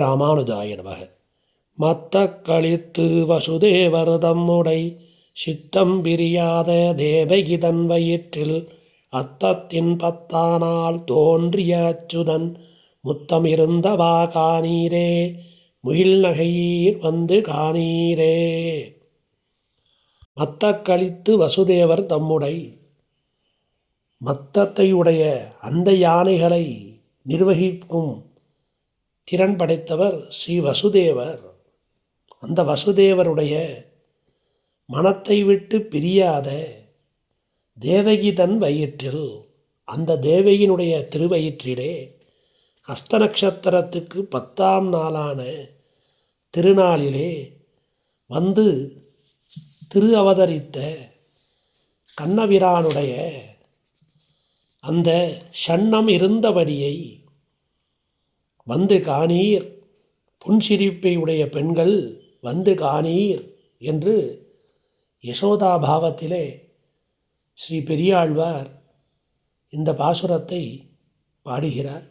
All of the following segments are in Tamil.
ராமானுஜாய நமக. மத்த கழித்து வசுதேவர் தம்முடை சித்தம் பிரியாத தேவகிதன் வயிற்றில் அத்தத்தின் 10 தோன்றிய அச்சுதன் முத்தம் இருந்தவா காணீரே, முகில் நகையீர் வந்து காணீரே. மத்த கழித்து வசுதேவர் தம்முடை, மத்தத்தையுடைய அந்த யானைகளை நிர்வகிக்கும் திறன் படைத்தவர் ஸ்ரீ வசுதேவர். அந்த வசுதேவருடைய மனத்தை விட்டு பிரியாத தேவகி தன் வயிற்றில், அந்த தேவகியினுடைய திருவயிற்றிலே ஹஸ்த நட்சத்திரத்துக்கு 10ஆம் நாளான திருநாளிலே வந்து திரு அவதரித்த கண்ணபிரானுடைய அந்த ஷண்ணம் இருந்தபடியை வந்து காணீர், புன்சிரிப்பை உடைய பெண்கள் வந்து காணீர் என்று யசோதா பாவத்திலே ஸ்ரீ பெரியாழ்வார் இந்த பாசுரத்தை பாடுகிறார்.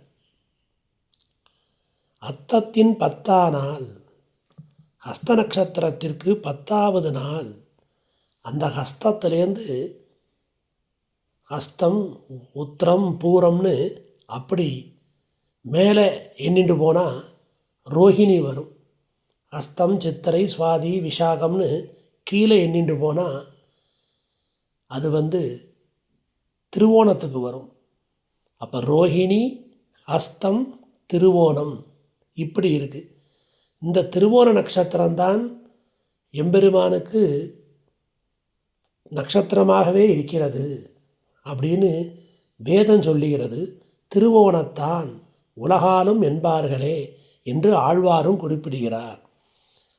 அத்தத்தின் 10ஆம் நாள், ஹஸ்த நட்சத்திரத்திற்கு 10ஆவது நாள், அந்த ஹஸ்தத்திலேருந்து ஹஸ்தம் உத்திரம் பூரம்னு அப்படி மேலே எண்ணிட்டு போனால் ரோஹிணி வரும். ஹஸ்தம் சித்திரை சுவாதி விஷாகம்னு கீழே எண்ணிட்டு போனால் அது திருவோணத்துக்கு வரும். அப்போ ரோஹிணி ஹஸ்தம் திருவோணம் இப்படி இருக்குது. இந்த திருவோண நட்சத்திரம்தான் எம்பெருமானுக்கு நட்சத்திரமாகவே இருக்கிறது அப்படின்னு வேதம் சொல்லுகிறது. திருவோணத்தான் உலகாலும் என்பார்களே என்று ஆழ்வாரும் குறிப்பிடுகிறார்.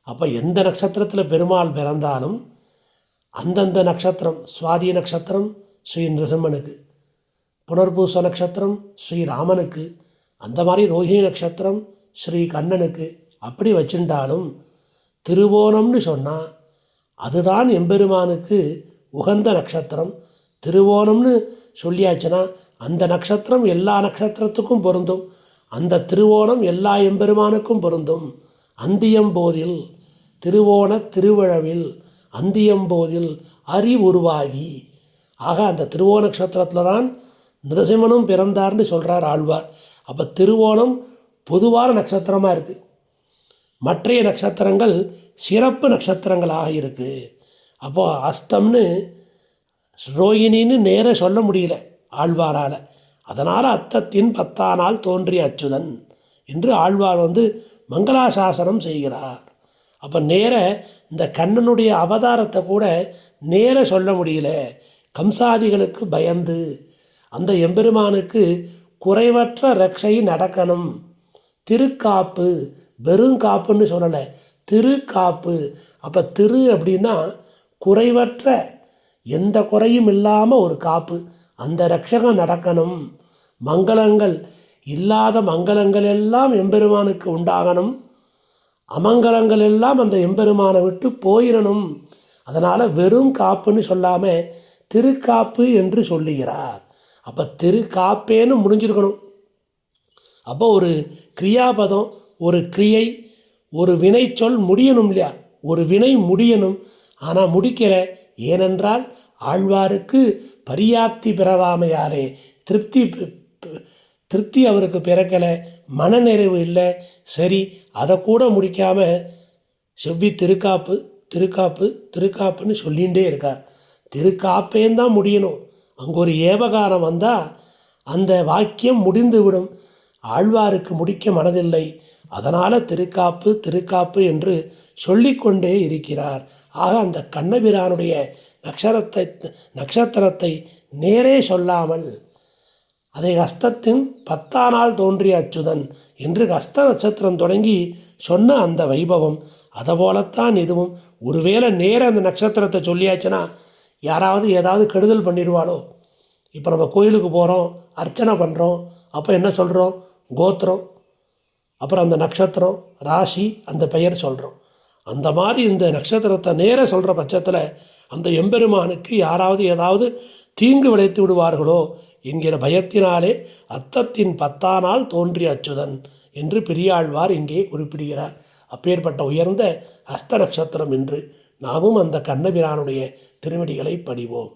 அப்போ எந்த நட்சத்திரத்தில் பெருமாள் பிறந்தாலும் அந்தந்த நட்சத்திரம், சுவாதி நட்சத்திரம் ஸ்ரீ நிருசிம்மனுக்கு, புனர்பூச நட்சத்திரம் ஸ்ரீ ராமனுக்கு, அந்த மாதிரி ரோஹிணி நட்சத்திரம் ஸ்ரீ கண்ணனுக்கு, அப்படி வச்சுட்டாலும் திருவோணம்னு சொன்னால் அதுதான் எம்பெருமானுக்கு உகந்த நட்சத்திரம். திருவோணம்னு சொல்லியாச்சுன்னா அந்த நட்சத்திரம் எல்லா நட்சத்திரத்துக்கும் பொருந்தும், அந்த திருவோணம் எல்லா எம்பெருமானுக்கும் பொருந்தும். அந்தியம்போதில் திருவோண திருவிழவில் அந்தியம்போதில் உருவாகி, ஆக அந்த திருவோண நட்சத்திரத்தில் தான் நிருசிம்மனும் பிறந்தார்னு சொல்கிறார் ஆழ்வார். அப்போ திருவோணம் பொதுவான நட்சத்திரமாக இருக்குது, மற்றைய நட்சத்திரங்கள் சிறப்பு நட்சத்திரங்களாக இருக்குது. அப்போது அஸ்தம்னு ரோகிணின்னு நேர சொல்ல முடியல ஆழ்வாரால். அதனால் அத்தத்தின் 10ஆம் நாள் தோன்றிய அச்சுதன் என்று ஆழ்வார் மங்களாசாசனம் செய்கிறார். அப்போ நேர இந்த கண்ணனுடைய அவதாரத்தை கூட நேர சொல்ல முடியல. கம்சாதிகளுக்கு பயந்து அந்த எம்பெருமானுக்கு குறைவற்ற ரட்சை நடக்கணும். திருக்காப்பு, வெறுங்காப்புன்னு சொல்லலை, திருக்காப்பு. அப்போ திரு அப்படின்னா குறைவற்ற, எந்த குறையும் இல்லாமல் ஒரு காப்பு, அந்த ரட்சகம் நடக்கணும். மங்களங்கள் இல்லாத மங்களங்கள் எல்லாம் எம்பெருமானுக்கு உண்டாகணும், அமங்கலங்கள் எல்லாம் அந்த எம்பெருமானை விட்டு போயிடணும். அதனால் வெறும் காப்புன்னு சொல்லாமல் திருக்காப்பு என்று சொல்லுகிறார். அப்போ திருக்காப்பேன்னு முடிஞ்சிருக்கணும். அப்போ ஒரு கிரியாபதம், ஒரு கிரியை, ஒரு வினை சொல் முடியணும் இல்லையா, ஒரு வினை முடியணும். ஆனால் முடிக்கல. ஏனென்றால் ஆழ்வாருக்கு பரியாப்தி பிறவாமையாலே திருப்தி அவருக்கு பிறக்கலை, மனநிறைவு இல்லை. சரி, அதை கூட முடிக்காமல் செவ்வி திருக்காப்பு திருக்காப்பு திருக்காப்புன்னு சொல்லிகிட்டே இருக்கார். திருக்காப்பேந்தான் முடியணும். அங்கே ஒரு ஏவகாரம் வந்தால் அந்த வாக்கியம் முடிந்து விடும். ஆழ்வாருக்கு முடிக்க மனதில்லை. அதனால் திருக்காப்பு திருக்காப்பு என்று சொல்லிக்கொண்டே இருக்கிறார். ஆக அந்த கண்ணபிரானுடைய நட்சத்திரத்தை நேரே சொல்லாமல் அதை ஹஸ்தத்தின் 10ஆம் நாள் தோன்றிய அச்சுதன் என்று ஹஸ்த நட்சத்திரம் தொடங்கி சொன்ன அந்த வைபவம், அதை போலத்தான் இதுவும். ஒருவேளை நேர அந்த நட்சத்திரத்தை சொல்லியாச்சுன்னா யாராவது ஏதாவது கெடுதல் பண்ணிடுவாளோ. இப்போ நம்ம கோயிலுக்கு போகிறோம், அர்ச்சனை பண்ணுறோம், அப்போ என்ன சொல்கிறோம்? கோத்திரம், அப்புறம் அந்த நட்சத்திரம், ராசி, அந்த பெயர் சொல்கிறோம். அந்த மாதிரி இந்த நட்சத்திரத்தை நேர சொல்கிற பட்சத்தில் அந்த எம்பெருமானுக்கு யாராவது ஏதாவது தீங்கு விளைத்து விடுவார்களோ என்கிற பயத்தினாலே அத்தத்தின் 10ஆம் நாள் தோன்றிய அச்சுதன் என்று பெரியாழ்வார் இங்கே குறிப்பிடுகிறார். அப்பேற்பட்ட உயர்ந்த ஹஸ்த நட்சத்திரம் என்று நாமும் அந்த கண்ணபிரானுடைய திருவடிகளை பணிவோம்.